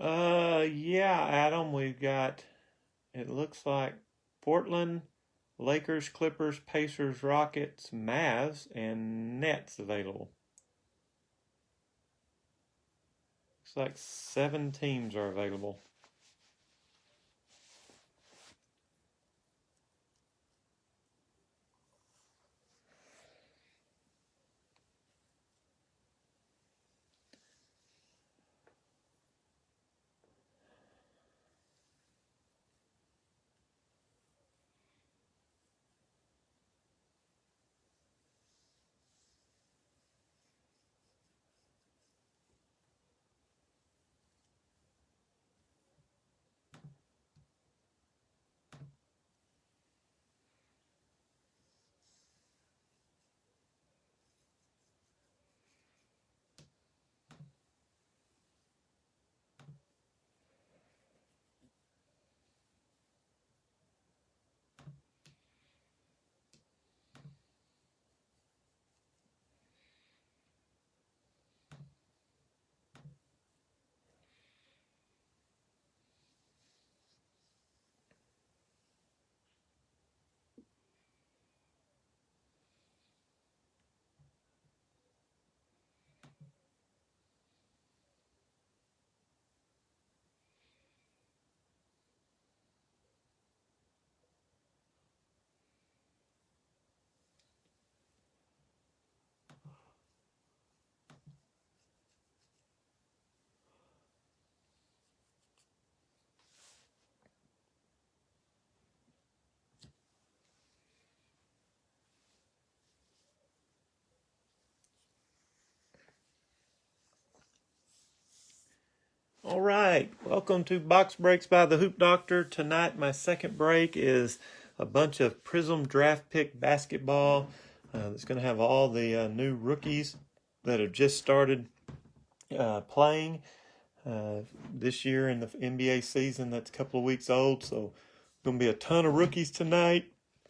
Yeah, Adam, we've got, it looks like Portland, Lakers, Clippers, Pacers, Rockets, Mavs, and Nets available. Looks like 7 teams are available. All right, welcome to Box Breaks by the Hoop Doctor. Tonight, my second break is a bunch of Prizm draft pick basketball. That's going to have all the new rookies that have just started playing this year in the NBA season. That's a couple of weeks old, so going to be a ton of rookies tonight.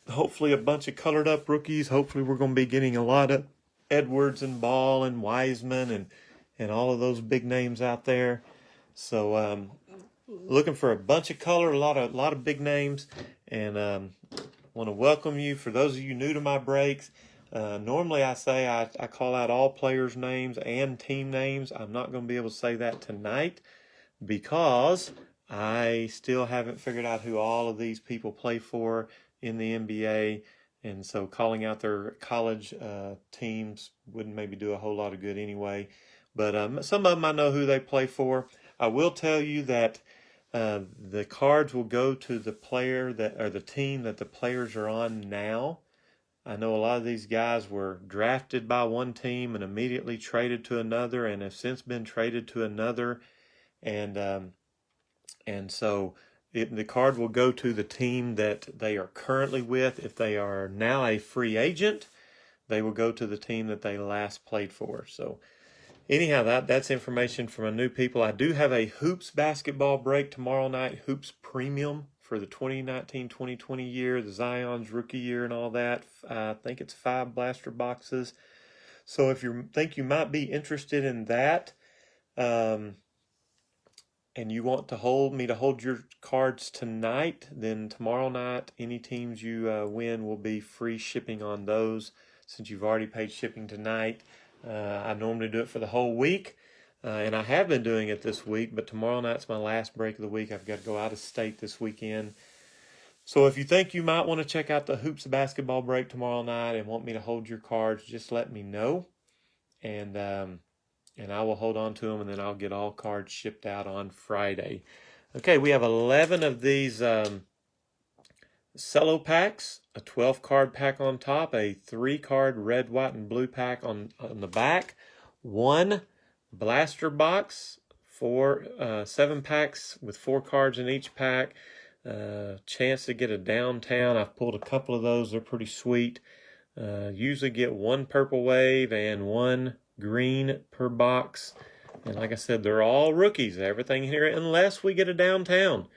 Hopefully, a bunch of colored up rookies. Hopefully, we're going to be getting a lot of Edwards and Ball and Wiseman and all of those big names out there. So looking for a bunch of color, a lot of big names, and want to welcome you. For those of you new to my breaks, normally I say I call out all players' names and team names. I'm not going to be able to say that tonight because I still haven't figured out who all of these people play for in the NBA. And so calling out their college teams wouldn't maybe do a whole lot of good anyway. But some of them I know who they play for. I will tell you that the cards will go to the player that or the team that the players are on now. I know a lot of these guys were drafted by one team and immediately traded to another, and have since been traded to another, and so the card will go to the team that they are currently with. If they are now a free agent, they will go to the team that they last played for. So anyhow, that's information from a new people. I do have a Hoops basketball break tomorrow night, Hoops Premium for the 2019-2020 year, the Zion's rookie year and all that. I think it's 5 blaster boxes. So if you think you might be interested in that, and you want to hold your cards tonight, then tomorrow night, any teams you win will be free shipping on those since you've already paid shipping tonight. I normally do it for the whole week, and I have been doing it this week, but tomorrow night's my last break of the week. I've got to go out of state this weekend. So if you think you might want to check out the Hoops basketball break tomorrow night and want me to hold your cards, just let me know, and I will hold on to them, and then I'll get all cards shipped out on Friday. Okay, we have 11 of these cello packs, a 12 card pack on top, a 3 card red, white, and blue pack on the back, 1 blaster box, 7 packs with 4 cards in each pack, chance to get a downtown. I've pulled a couple of those. They're pretty sweet. Usually get 1 purple wave and 1 green per box. And like I said, they're all rookies, everything here, unless we get a downtown.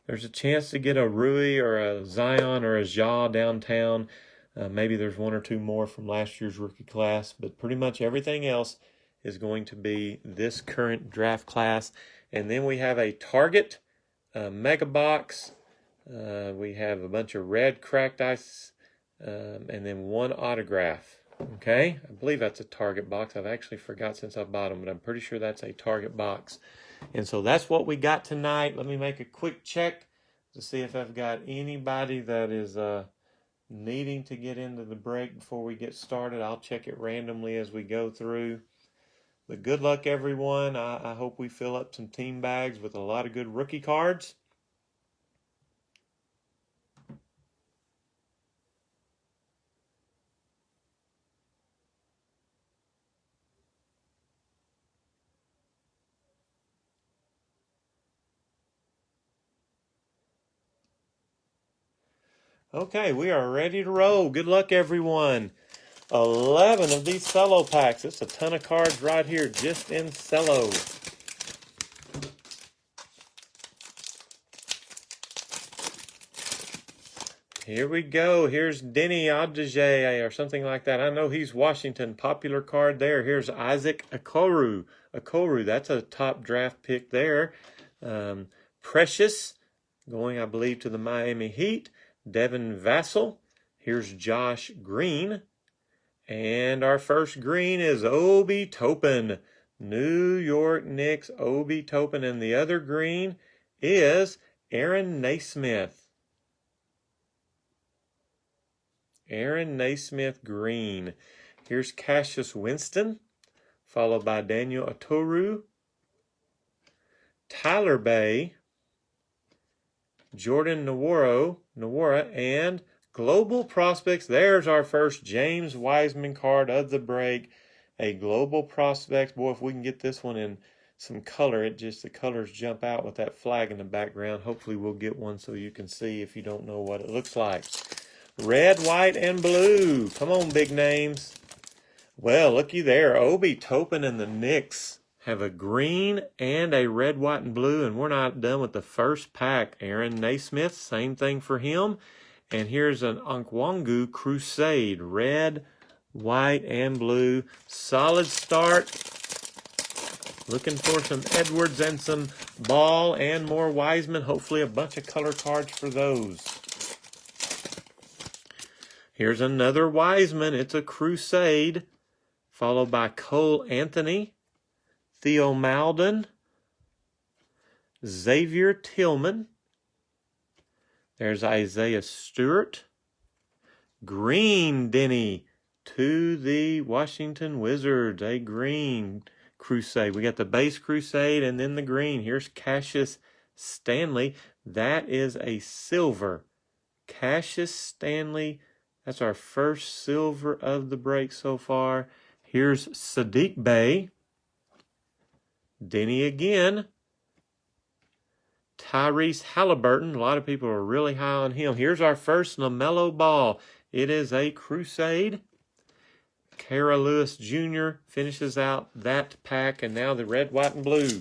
There's a chance to get a Rui or a Zion or a Ja downtown. Maybe there's 1 or 2 more from last year's rookie class, but pretty much everything else is going to be this current draft class. And then we have a Target mega box. We have a bunch of red cracked ice, and then one autograph. Okay, I believe that's a Target box. I've actually forgot since I bought them, but I'm pretty sure that's a Target box. And so that's what we got tonight. Let me make a quick check to see if I've got anybody that is needing to get into the break before we get started. I'll check it randomly as we go through. But good luck, everyone. I hope we fill up some team bags with a lot of good rookie cards. Okay, we are ready to roll. Good luck, everyone. 11 of these cello packs. It's a ton of cards right here just in cello. Here we go. Here's Denny Adjei or something like that. I know he's Washington. Popular card there. Here's Isaac Okoro. That's a top draft pick there. Precious, going, I believe, to the Miami Heat. Devin Vassell. Here's Josh Green. And our first green is Obi Toppin. New York Knicks, Obi Toppin. And the other green is Aaron Naismith. Aaron Naismith green. Here's Cassius Winston, followed by Daniel Atoru. Tyler Bay. Jordan Nwora, and Global Prospects. There's our first James Wiseman card of the break. A Global Prospects. Boy, if we can get this one in some color, the colors jump out with that flag in the background. Hopefully we'll get one so you can see if you don't know what it looks like. Red, white, and blue. Come on, big names. Well, looky there. Obi Toppin and the Knicks have a green and a red, white, and blue, and we're not done with the first pack. Aaron Naismith, same thing for him. And here's an Onkwangu Crusade, red, white, and blue. Solid start. Looking for some Edwards and some Ball and more Wiseman. Hopefully a bunch of color cards for those. Here's another Wiseman. It's a Crusade, followed by Cole Anthony, Theo Malden, Xavier Tillman. There's Isaiah Stewart. Green Denny to the Washington Wizards. A green Crusade. We got the base Crusade and then the green. Here's Cassius Stanley. That is a silver. Cassius Stanley. That's our first silver of the break so far. Here's Sadiq Bey. Denny again. Tyrese Halliburton. A lot of people are really high on him. Here's our first LaMelo Ball. It is a Crusade. Kara Lewis Jr. finishes out that pack. And now the red, white, and blue.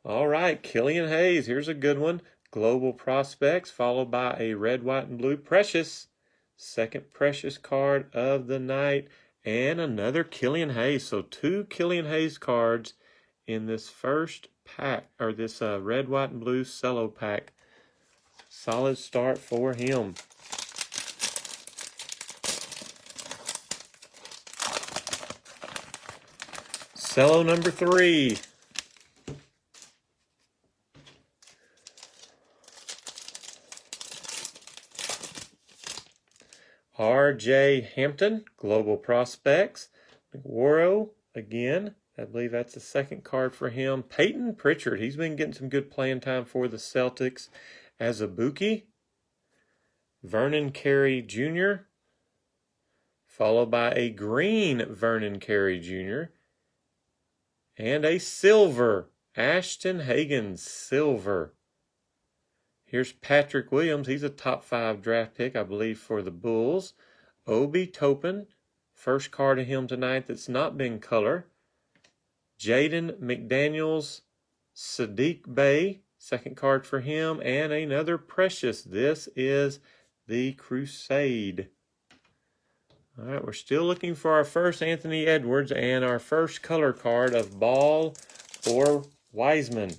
All right, Killian Hayes. Here's a good one. Global Prospects, followed by a red, white, and blue Precious. Second Precious card of the night. And another Killian Hayes. So 2 Killian Hayes cards in this first pack, or this red, white, and blue cello pack. Solid start for him. Cello number 3. R.J. Hampton, Global Prospects. Nwora again. I believe that's the second card for him. Peyton Pritchard. He's been getting some good playing time for the Celtics. Azubuike. Vernon Carey Jr. Followed by a green Vernon Carey Jr. And a silver. Ashton Hagens, silver. Here's Patrick Williams. He's a top 5 draft pick, I believe, for the Bulls. Obi Toppin. First card of him tonight that's not been color. Jaden McDaniels. Sadiq Bey. Second card for him. And another Precious. This is the Crusade. All right, we're still looking for our first Anthony Edwards and our first color card of Ball or Wiseman.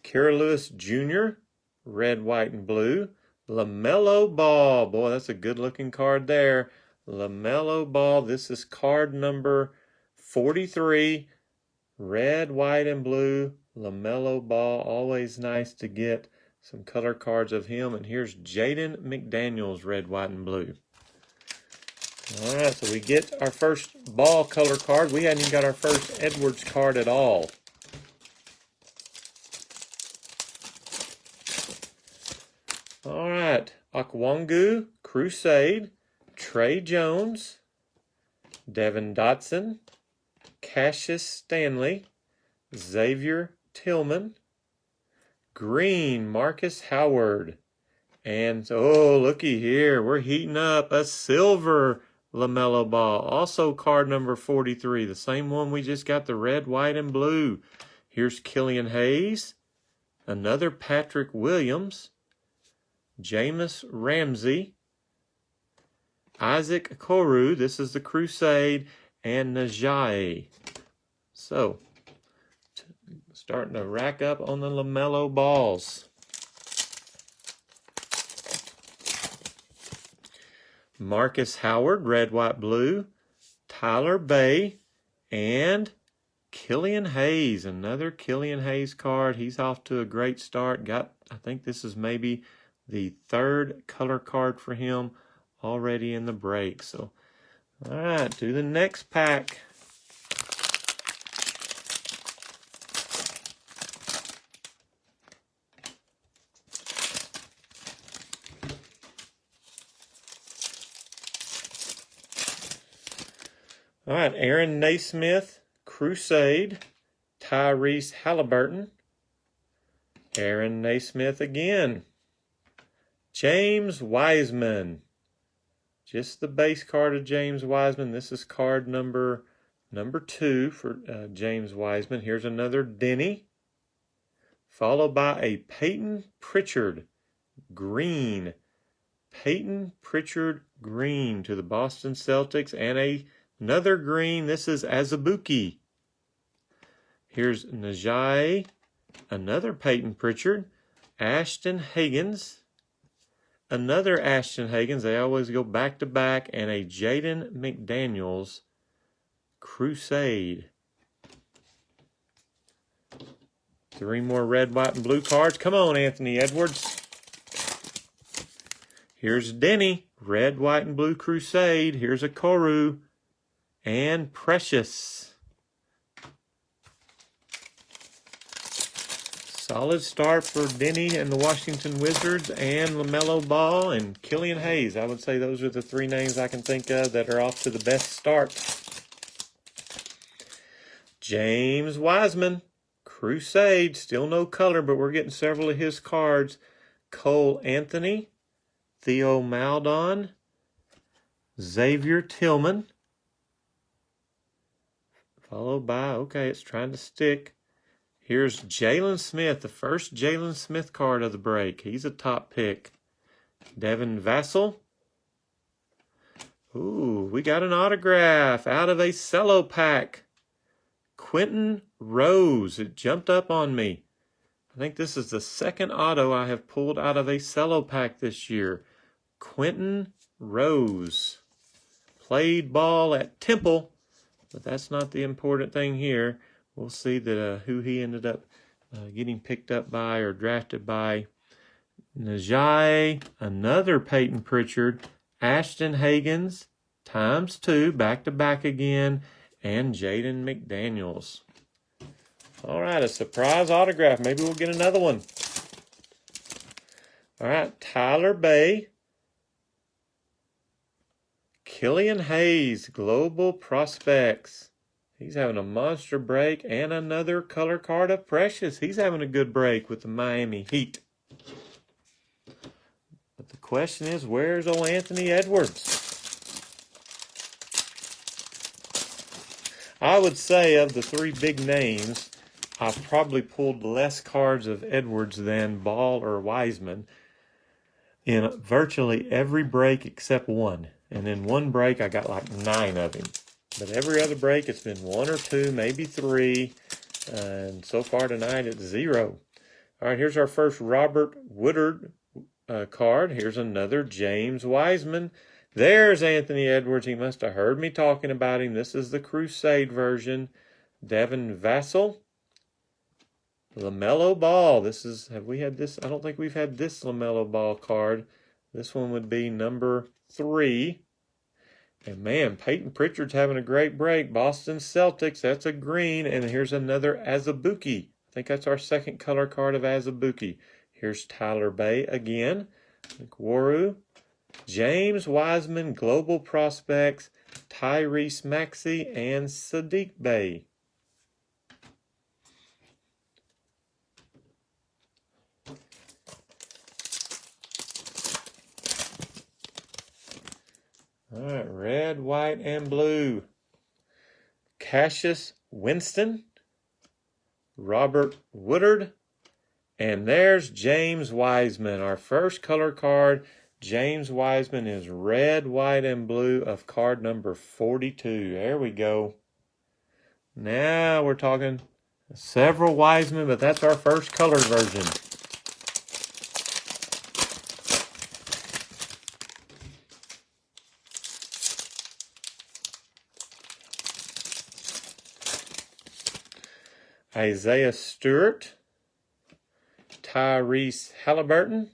Kira Lewis Jr., red, white, and blue. LaMelo Ball. Boy, that's a good-looking card there. LaMelo Ball. This is card number 43. Red, white, and blue. LaMelo Ball. Always nice to get some color cards of him. And here's Jaden McDaniels, red, white, and blue. All right, so we get our first Ball color card. We hadn't even got our first Edwards card at all. All right, Okongwu, Crusade, Trey Jones, Devin Dotson, Cassius Stanley, Xavier Tillman, green, Marcus Howard, and oh, looky here, we're heating up a silver LaMelo Ball, also card number 43, the same one we just got, the red, white, and blue. Here's Killian Hayes, another Patrick Williams, Jameis Ramsey, Isaac Okoro, this is the Crusade, and Najee. So, starting to rack up on the LaMelo Balls. Marcus Howard, red, white, blue. Tyler Bay, and Killian Hayes, another Killian Hayes card. He's off to a great start. I think this is maybe the third color card for him already in the break. So, all right, to the next pack. All right, Aaron Naismith, Crusade, Tyrese Halliburton, Aaron Naismith again, James Wiseman, just the base card of James Wiseman. This is card number 2 for James Wiseman. Here's another Denny, followed by a Peyton Pritchard green. Peyton Pritchard green to the Boston Celtics, and another green. This is Azubuike. Here's Najee, another Peyton Pritchard, Ashton Higgins, another Ashton Higgins. They always go back to back, and a Jaden McDaniels Crusade. 3 more red, white, and blue cards. Come on, Anthony Edwards. Here's Denny, red, white, and blue Crusade. Here's Okoro and Precious. Solid start for Denny and the Washington Wizards, and LaMelo Ball and Killian Hayes. I would say those are the 3 names I can think of that are off to the best start. James Wiseman, Crusade, still no color, but we're getting several of his cards. Cole Anthony, Theo Maldon, Xavier Tillman, followed by, okay, it's trying to stick. Here's Jalen Smith, the first Jalen Smith card of the break. He's a top pick. Devin Vassell. Ooh, we got an autograph out of a cello pack. Quentin Rose. It jumped up on me. I think this is the second auto I have pulled out of a cello pack this year. Quentin Rose. Played ball at Temple, but that's not the important thing here. We'll see that who he ended up getting picked up by or drafted by. Najee, another Peyton Pritchard, Ashton Higgins, ×2, back-to-back again, and Jaden McDaniels. All right, a surprise autograph. Maybe we'll get another one. All right, Tyler Bay, Killian Hayes, Global Prospects. He's having a monster break, and another color card of Precious. He's having a good break with the Miami Heat. But the question is, where's old Anthony Edwards? I would say of the 3 big names, I've probably pulled less cards of Edwards than Ball or Wiseman in virtually every break except one. And in one break, I got like 9 of him. But every other break, it's been 1 or 2, maybe 3. And so far tonight, it's 0. All right, here's our first Robert Woodard card. Here's another James Wiseman. There's Anthony Edwards. He must have heard me talking about him. This is the Crusade version. Devin Vassell. LaMelo Ball. Have we had this? I don't think we've had this LaMelo Ball card. This one would be number 3. And man, Peyton Pritchard's having a great break. Boston Celtics, that's a green. And here's another Azubuike. I think that's our second color card of Azubuike. Here's Tyler Bay again. Waru. James Wiseman, Global Prospects, Tyrese Maxey, and Sadiq Bey. All right, red, white, and blue. Cassius Winston, Robert Woodard, and there's James Wiseman. Our first color card, James Wiseman, is red, white, and blue of card number 42. There we go. Now we're talking several Wiseman, but that's our first color version. Isaiah Stewart, Tyrese Halliburton,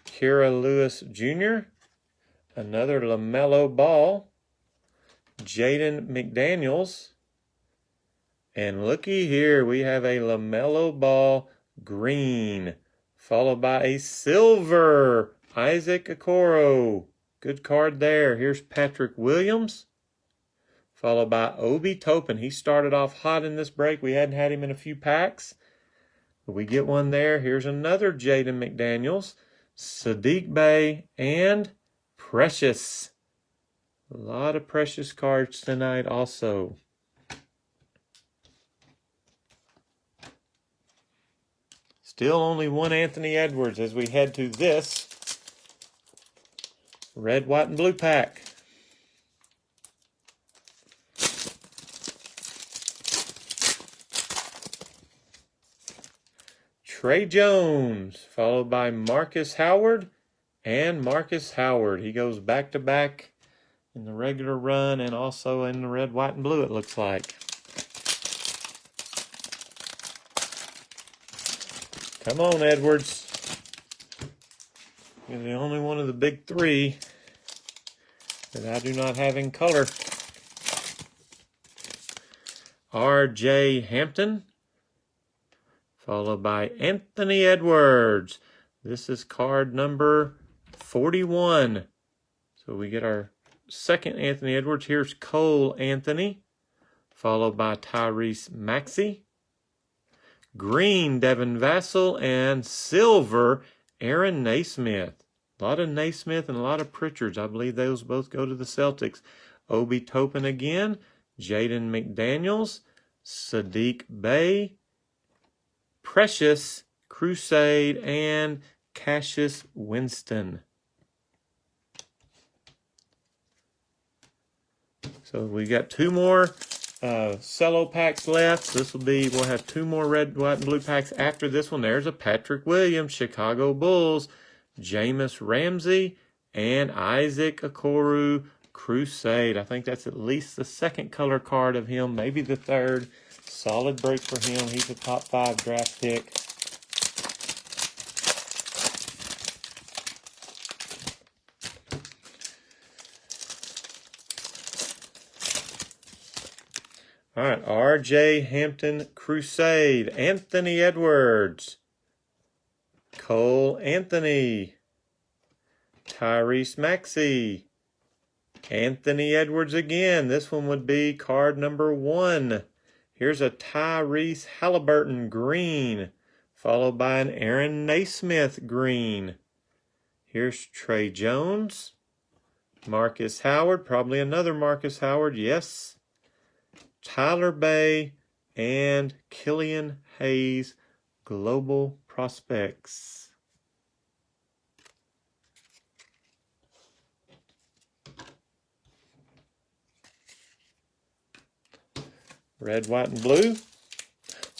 Kira Lewis Jr., another LaMelo Ball, Jaden McDaniels, and looky here, we have a LaMelo Ball green, followed by a silver, Isaac Okoro. Good card there. Here's Patrick Williams, followed by Obi Toppin. He started off hot in this break. We hadn't had him in a few packs. But we get one there. Here's another Jaden McDaniels, Sadiq Bey, and Precious. A lot of Precious cards tonight also. Still only one Anthony Edwards as we head to this red, white, and blue pack. Trey Jones, followed by Marcus Howard, and Marcus Howard. He goes back-to-back in the regular run and also in the red, white, and blue, it looks like. Come on, Edwards. You're the only one of the big 3 that I do not have in color. R.J. Hampton, followed by Anthony Edwards. This is card number 41. So we get our second Anthony Edwards. Here's Cole Anthony, followed by Tyrese Maxey. Green, Devin Vassell, and silver, Aaron Naismith. A lot of Naismith and a lot of Pritchards. I believe those both go to the Celtics. Obi Toppin again, Jaden McDaniels, Sadiq Bey, Precious, Crusade, and Cassius Winston. So we got 2 more cello packs left. We'll have 2 more red, white, and blue packs after this one. There's a Patrick Williams, Chicago Bulls, Jameis Ramsey, and Isaac Okoro, Crusade. I think that's at least the second color card of him, maybe the third. Solid break for him. He's a top 5 draft pick. All right, R.J. Hampton, Crusade, Anthony Edwards, Cole Anthony, Tyrese Maxey, Anthony Edwards again. This one would be card number 1. Here's a Tyrese Halliburton green, followed by an Aaron Naismith green. Here's Trey Jones, Marcus Howard, probably another Marcus Howard, yes. Tyler Bay, and Killian Hayes Global Prospects. Red, white, and blue.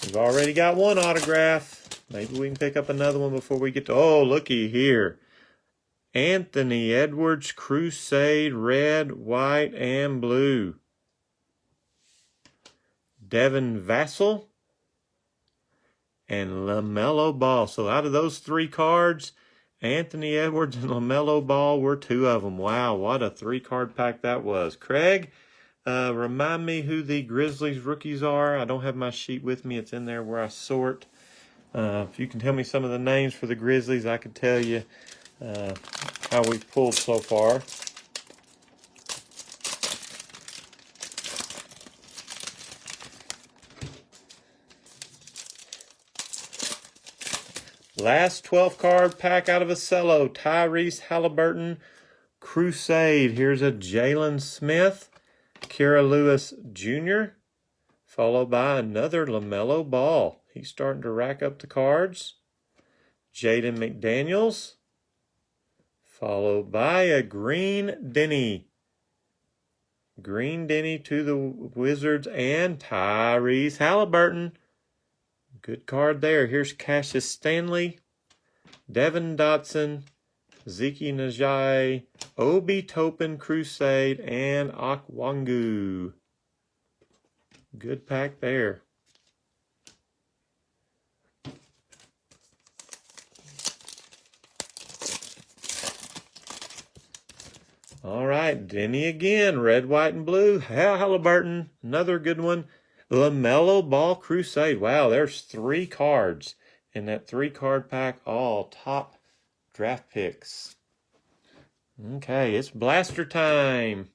We've already got one autograph. Maybe we can pick up another one before we get to... Oh, looky here. Anthony Edwards Crusade Red, White, and Blue. Devin Vassell and LaMelo Ball. So out of those three cards, Anthony Edwards and LaMelo Ball were two of them. Wow, what a three-card pack that was. Craig, remind me who the Grizzlies rookies are. I don't have my sheet with me. It's in there where I sort. If you can tell me some of the names for the Grizzlies, I could tell you how we've pulled so far. Last 12-card pack out of a cello. Tyrese Halliburton Crusade. Here's a Jalen Smith, Kira Lewis Jr., followed by another LaMelo Ball. He's starting to rack up the cards. Jaden McDaniels, followed by a Green Denny. Green Denny to the Wizards and Tyrese Halliburton. Good card there. Here's Cassius Stanley, Devin Dotson, Zeke Najai, Obi Toppin Crusade, and Okwangu. Good pack there. All right, Denny again. Red, white, and blue. Halliburton, another good one. LaMelo Ball Crusade. Wow, there's three cards in that three-card pack, all top draft picks. Okay, it's blaster time.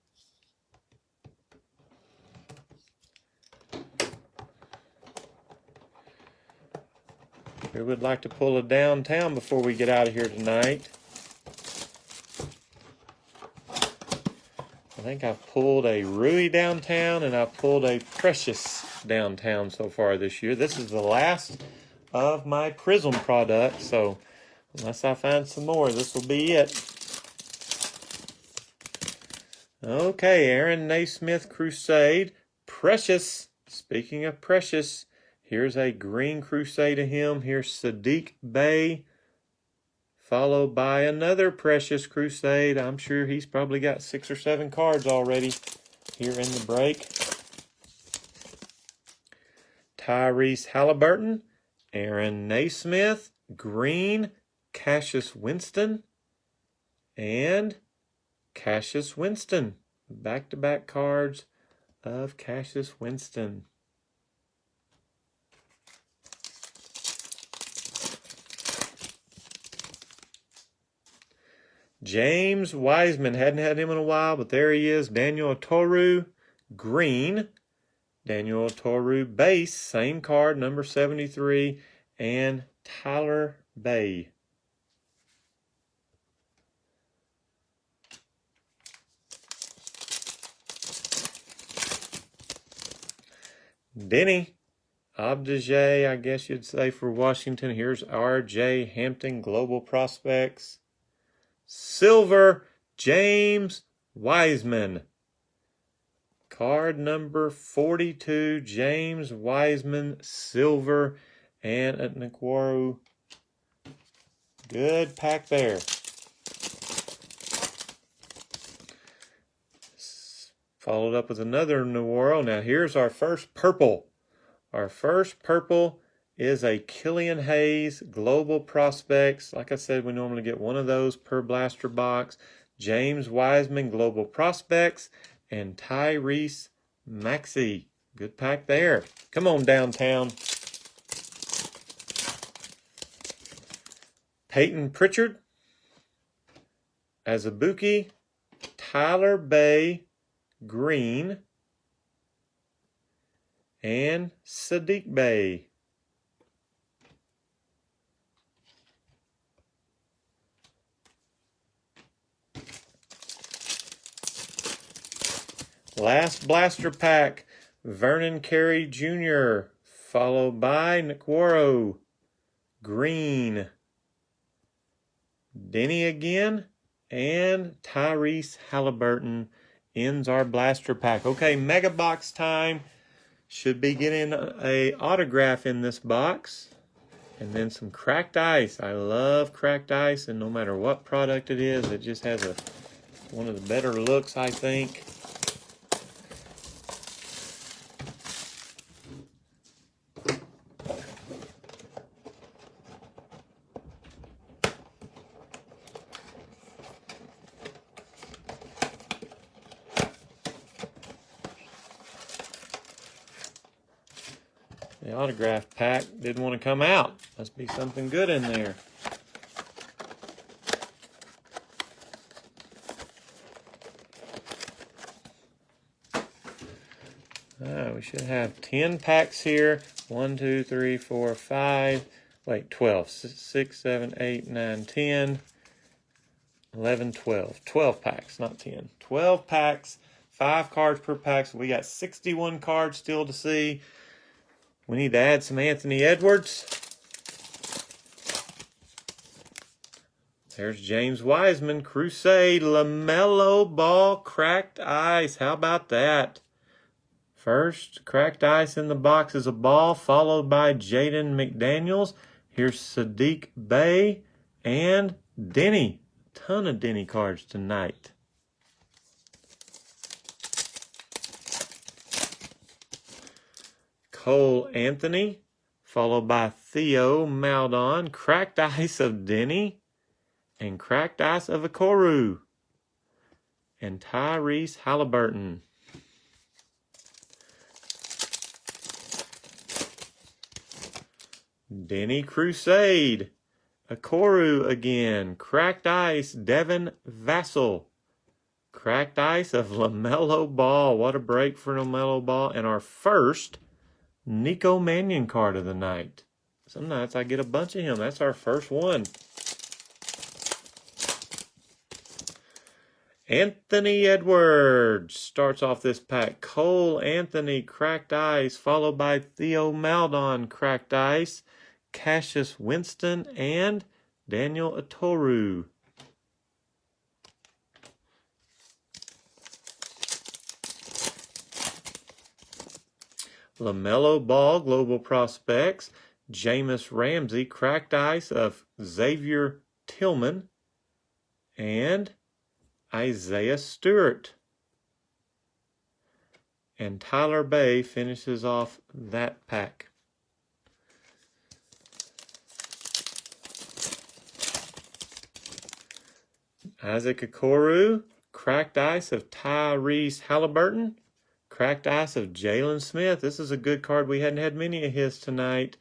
We would like to pull a downtown before we get out of here tonight. I think I've pulled a Rui downtown and I've pulled a Precious downtown so far this year. This is the last of my Prizm products, so unless I find some more, this will be it. Okay, Aaron Naismith Crusade. Precious. Speaking of Precious, here's a green Crusade of him. Here's Sadiq Bey, followed by another Precious Crusade. I'm sure he's probably got 6 or 7 cards already here in the break. Tyrese Halliburton, Aaron Naismith, green, Cassius Winston, and Cassius Winston. Back-to-back cards of Cassius Winston. James Wiseman, hadn't had him in a while, but there he is. Daniel Toru, green. Daniel Toru base, same card, number 73. And Tyler Bay. Denny Abdijay, I guess you'd say, for Washington. Here's R.J. Hampton Global Prospects. Silver, James Wiseman. Card number 42, James Wiseman, silver, and at Nakwaru. Good pack there. Followed up with another New World. Now here's our first purple. Our first purple is a Killian Hayes Global Prospects. Like I said, we normally get one of those per blaster box. James Wiseman Global Prospects and Tyrese Maxey. Good pack there. Come on, downtown. Peyton Pritchard, Azubuike, Tyler Bay, green, and Sadiq Bey. Last blaster pack Vernon Carey Jr., followed by Naquaro, green, Denny again, and Tyrese Halliburton ends our blaster pack. Okay, mega box time. Should be getting a autograph in this box. And then some cracked ice. I love cracked ice, and no matter what product it is, it just has one of the better looks, I think. The autograph pack didn't want to come out. Must be something good in there. We should have 10 packs here. 1, 2, 3, 4, 5. Wait, 12. 6, 7, 8, 9, 10. 11, 12. 12 packs, not 10. 12 packs. 5 cards per pack. So we got 61 cards still to see. We need to add some Anthony Edwards. There's James Wiseman, Crusade, LaMelo Ball, cracked ice. How about that? First, cracked ice in the box is a ball, followed by Jaden McDaniels. Here's Sadiq Bey and Denny. Ton of Denny cards tonight. Cole Anthony, followed by Theo Maldon, cracked ice of Denny, and cracked ice of Okoro, and Tyrese Halliburton. Denny Crusade, Okoro again, cracked ice, Devin Vassell, cracked ice of LaMelo Ball. What a break for LaMelo Ball, and our first Nico Mannion card of the night. Some nights I get a bunch of him. That's our first one. Anthony Edwards starts off this pack. Cole Anthony, cracked ice, followed by Theo Maldon, cracked ice, Cassius Winston, and Daniel Atoru. LaMelo Ball, Global Prospects, Jameis Ramsey, cracked ice of Xavier Tillman, and Isaiah Stewart. And Tyler Bay finishes off that pack. Isaac Okoro, cracked ice of Tyrese Halliburton, cracked ice of Jalen Smith. This is a good card. We hadn't had many of his tonight.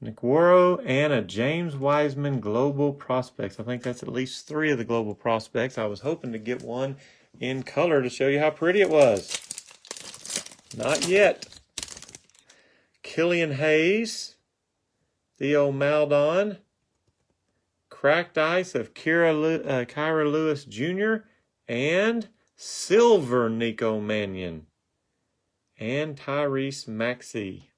Naquaro and a James Wiseman Global Prospects. I think that's at least 3 of the Global Prospects. I was hoping to get one in color to show you how pretty it was. Not yet. Killian Hayes, Theo Maldon, cracked ice of Kyra Lewis Jr., and silver Nico Mannion, and Tyrese Maxey.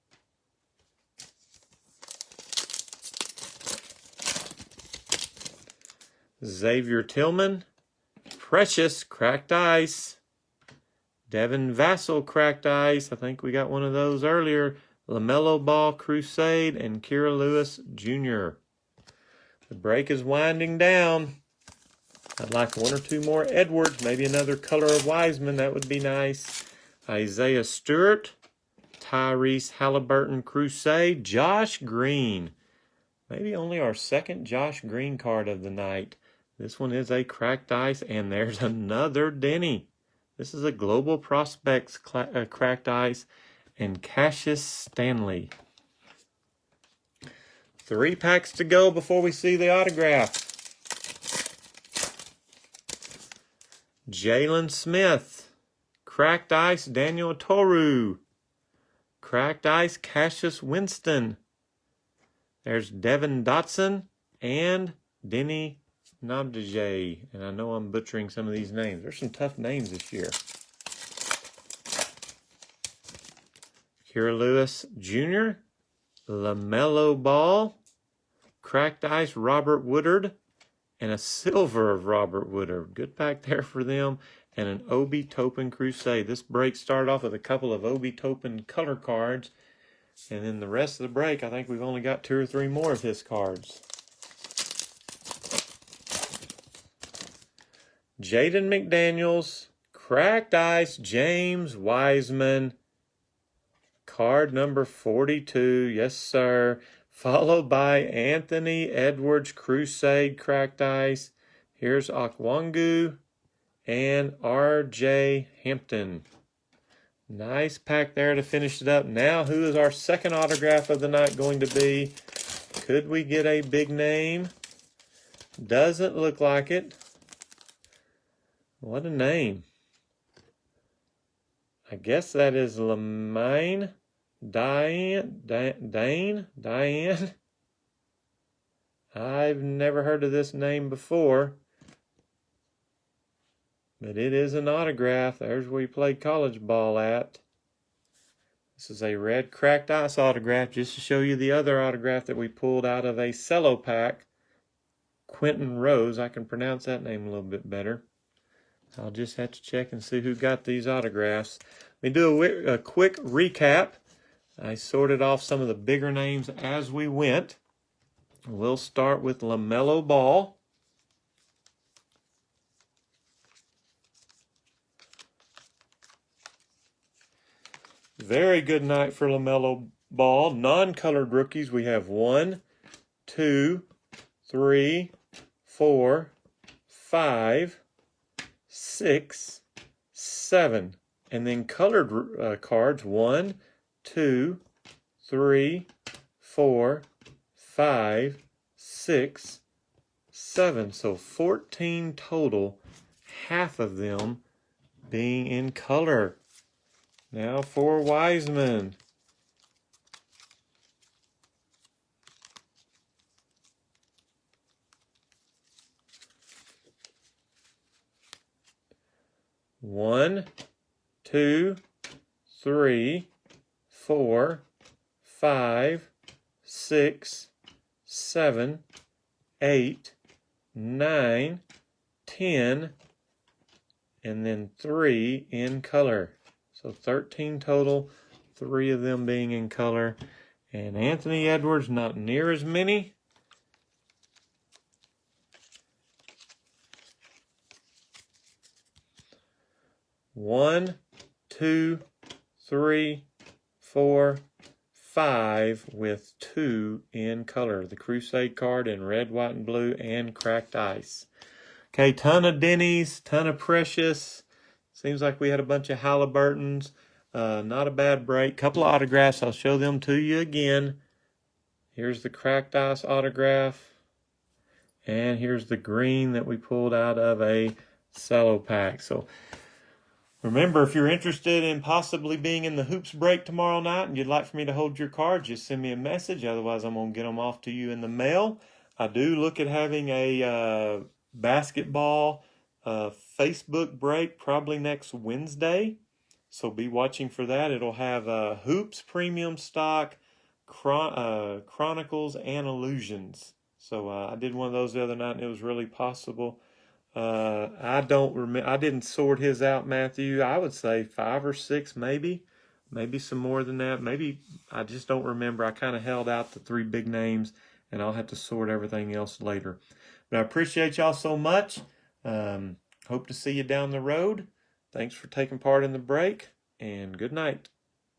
Xavier Tillman, Precious, cracked ice. Devin Vassell, cracked ice. I think we got one of those earlier. LaMelo Ball, Crusade, and Kyra Lewis Jr. The break is winding down. I'd like 1 or 2 more Edwards, maybe another color of Wiseman. That would be nice. Isaiah Stewart, Tyrese Halliburton, Crusade, Josh Green. Maybe only our second Josh Green card of the night. This one is a cracked ice, and there's another Denny. This is a Global Prospects cracked ice, and Cassius Stanley. 3 packs to go before we see the autograph. Jalen Smith, cracked ice, Daniel Toru, cracked ice, Cassius Winston. There's Devin Dotson and Denny Nabdije. And I know I'm butchering some of these names. There's some tough names this year. Kira Lewis Jr., LaMelo Ball, Cracked Ice Robert Woodard, and a silver of Robert Woodard. Good pack there for them. And an Obi Toppin Crusade. This break started off with a couple of Obi Toppin color cards. And then the rest of the break, I think we've only got 2 or 3 more of his cards. Jaden McDaniels, Cracked Ice, James Wiseman, card number 42, yes sir, followed by Anthony Edwards, Crusade, Cracked Ice. Here's Okwangu and R.J. Hampton. Nice pack there to finish it up. Now, who is our second autograph of the night going to be? Could we get a big name? Doesn't look like it. What a name. I guess that is Diane. I've never heard of this name before. But it is an autograph. There's where we played college ball at. This is a red Cracked Ice autograph, just to show you the other autograph that we pulled out of a cello pack. Quentin Rose. I can pronounce that name a little bit better. I'll just have to check and see who got these autographs. Let me do a quick recap. I sorted off some of the bigger names as we went. We'll start with LaMelo Ball. Very good night for LaMelo Ball. Non-colored rookies, we have 1, 2, 3, 4, 5, 6, 7. And then colored cards, 1, 2, 3, 4, 5, 6, 7. So 14 total, half of them being in color. Now for Wiseman. One, 2, 3, 4, 5, 6, 7, 8, 9, 10, and then 3 in color. So 13 total, 3 of them being in color. And Anthony Edwards, not near as many. One, 2, 3, 4, 5 with 2 in color. The Crusade card in red, white, and blue, and Cracked Ice. Okay, ton of Denny's, ton of Precious. Seems like we had a bunch of Halliburtons. Not a bad break. Couple of autographs. I'll show them to you again. Here's the Cracked Ice autograph. And here's the green that we pulled out of a cello pack. So remember, if you're interested in possibly being in the Hoops break tomorrow night and you'd like for me to hold your cards, just send me a message. Otherwise, I'm going to get them off to you in the mail. I do look at having a basketball Facebook break probably next Wednesday. So be watching for that. It'll have Hoops Premium Stock, Chronicles, and Illusions. So I did one of those the other night and it was really possible. I don't remember. I didn't sort his out, Matthew. I would say 5 or 6, maybe some more than that. Maybe I just don't remember. I kind of held out the 3 big names, and I'll have to sort everything else later. But I appreciate y'all so much. Hope to see you down the road. Thanks for taking part in the break, and good night.